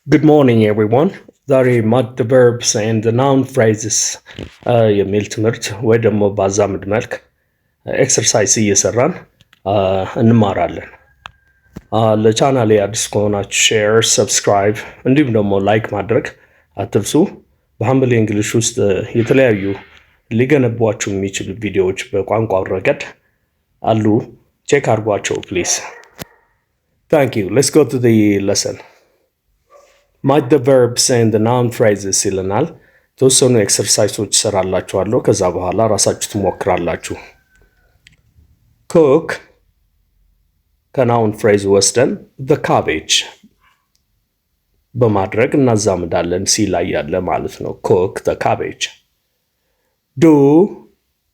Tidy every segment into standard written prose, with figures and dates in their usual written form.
Good morning, everyone. ዛሬ ማድ the verbs and the noun phrases የሚል ትምህርት ወይ ደግሞ በአዛምድ መልክ ኤክሰርሳይዝ እየሰራን እንማራለን። ለቻናሌ አዲስ ከሆናችሁ ሼር፣ ሰብስክራይብ እንዲሁም ደግሞ ላይክ ማድረግ አትርሱ። በሀምብል እንግሊሽ ውስጥ የተለያዩ ሊገነቧችሁ የሚችሉ ቪዲዮዎች በቋንቋው ረገድ አሉ። ቼክ አድርጓቸው ፕሊዝ። Thank you. Let's go to the lesson. Match the verbs and the noun phrases ይለናል። ተወሰኑ ኤክሰርሳይሶች እሰራላችኋለሁ። ከዛ በኋላ ራሳችሁ ትሞክራላችሁ። cook ከናውን ፍሬዝ ወስደን the cabbage በማድረግ እናዛምዳለን። ሲ ላይ ያለ ማለት ነው። cook the cabbage. do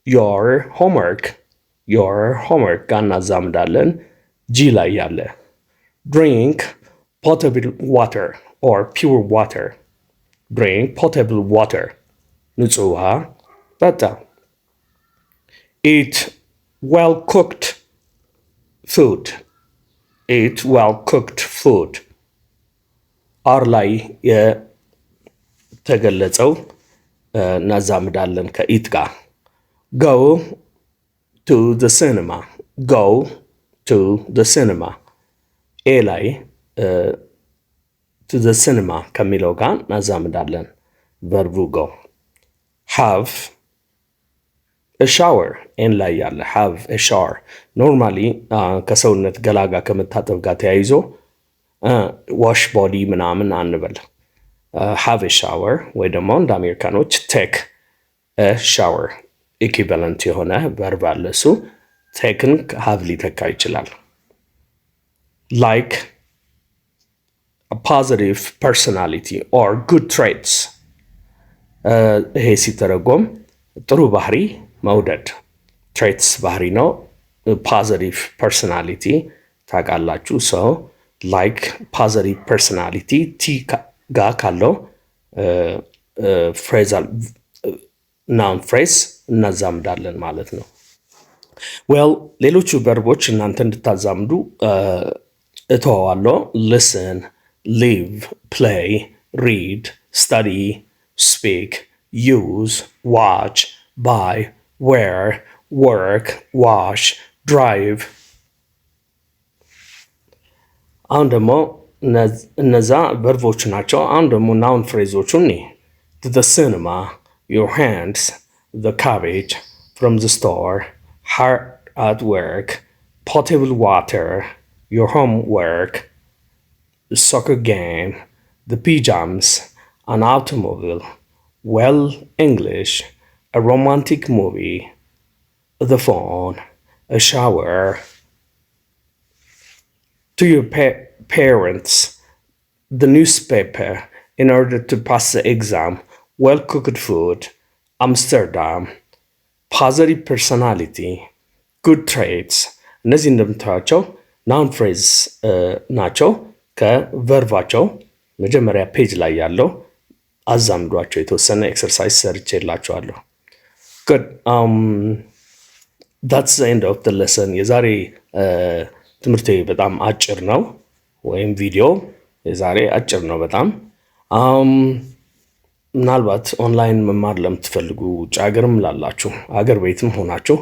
your homework ጋር እናዛምዳለን። ጂ ላይ ያለ drink potable water or pure water. Drink potable water. ንጹህ ውሃ ጠጣ። Eat well-cooked food. Eat well-cooked food. አር ላይ የተገለጸው እናዛምዳለን ከኢት ጋር። Go to the cinema. Go to the cinema. ኤ ላይ to the cinema ከሚለው ጋር እናዛምዳለን። ቨርቡ go. have a shower ኤን ላይ ያለ have a shower ኖርማሊ ከሰውነት ገላጋ ከመታጠብ ጋር ተያይዞ ዋሽ ቦዲ ምናምን አንበል። have a shower ወይ ደግሞ እንደ አሜሪካኖች take a shower ኢኩቫለንት የሆነ ቨርብ አለ። እሱ ቴክን have ሊተካ ይችላል። like a positive personality or good traits. ይሄ ሲተረጎም ጥሩ ባህሪ መውደድ። traits ባህሪ ነው። positive personality ታውቃላችሁ። ሰው like positive personality ቲ ጋር ካለው phrasal noun phrase እናዛምዳለን ማለት ነው። well ሌሎቹ ቨርቦች እናንተ እንድታዛምዱ እተዋዋለሁ። listen, live, play, read, study, speak, use, watch, buy, wear, work, wash, drive. አሁን ደግሞ እነዛ ቨርቦች ናቸው። አሁን ደግሞ ናውን ፍሬዞቹን to the cinema, your hands, the cabbage, from the store, hard at work, potable water, your homework, the soccer game, the pajamas, an automobile, well English, a romantic movie, the phone, a shower. To your parents, the newspaper in order to pass the exam, well-cooked food, Amsterdam, positive personality, good traits. እነዚህ እንደምታዩቸው ናውን ፍሬዝ ናቸው። ከቨርባቸው መጀመሪያ ፔጅ ላይ ያለው አዛምዷቸው የተወሰነ ኤክሰርሳይዝ ሰርቼላችኋለሁ። good that's the end of the lesson. የዛሬ ትምህርቴ በጣም አጭር ነው፣ ወይም ቪዲዮ የዛሬ አጭር ነው በጣም። ምናልባት ኦንላይን መማር ለምትፈልጉ ውጭ ሀገርም ላላችሁ አገር ቤትም ሆናችሁ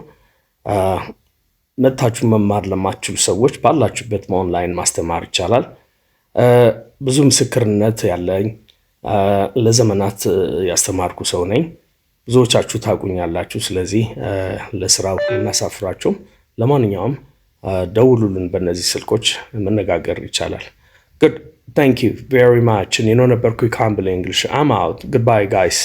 መታችሁ መማር ለማትችሉ ሰዎች ባላችሁበት በኦንላይን ማስተማር ይቻላል። ብዙ ምስክርነት ያለኝ ለዘመናት ያስተማርኩ ሰው ነኝ። ብዙዎቻችሁ ታውቁኛላችሁ። ስለዚህ ለስራው እናሳፍራችሁ። ለማንኛውም ደውሉልን፣ በእነዚህ ስልኮች መነጋገር ይቻላል። good thank you very much. እኔ ነበርኩ ካምብል እንግሊሽ። I'm out. Goodbye guys.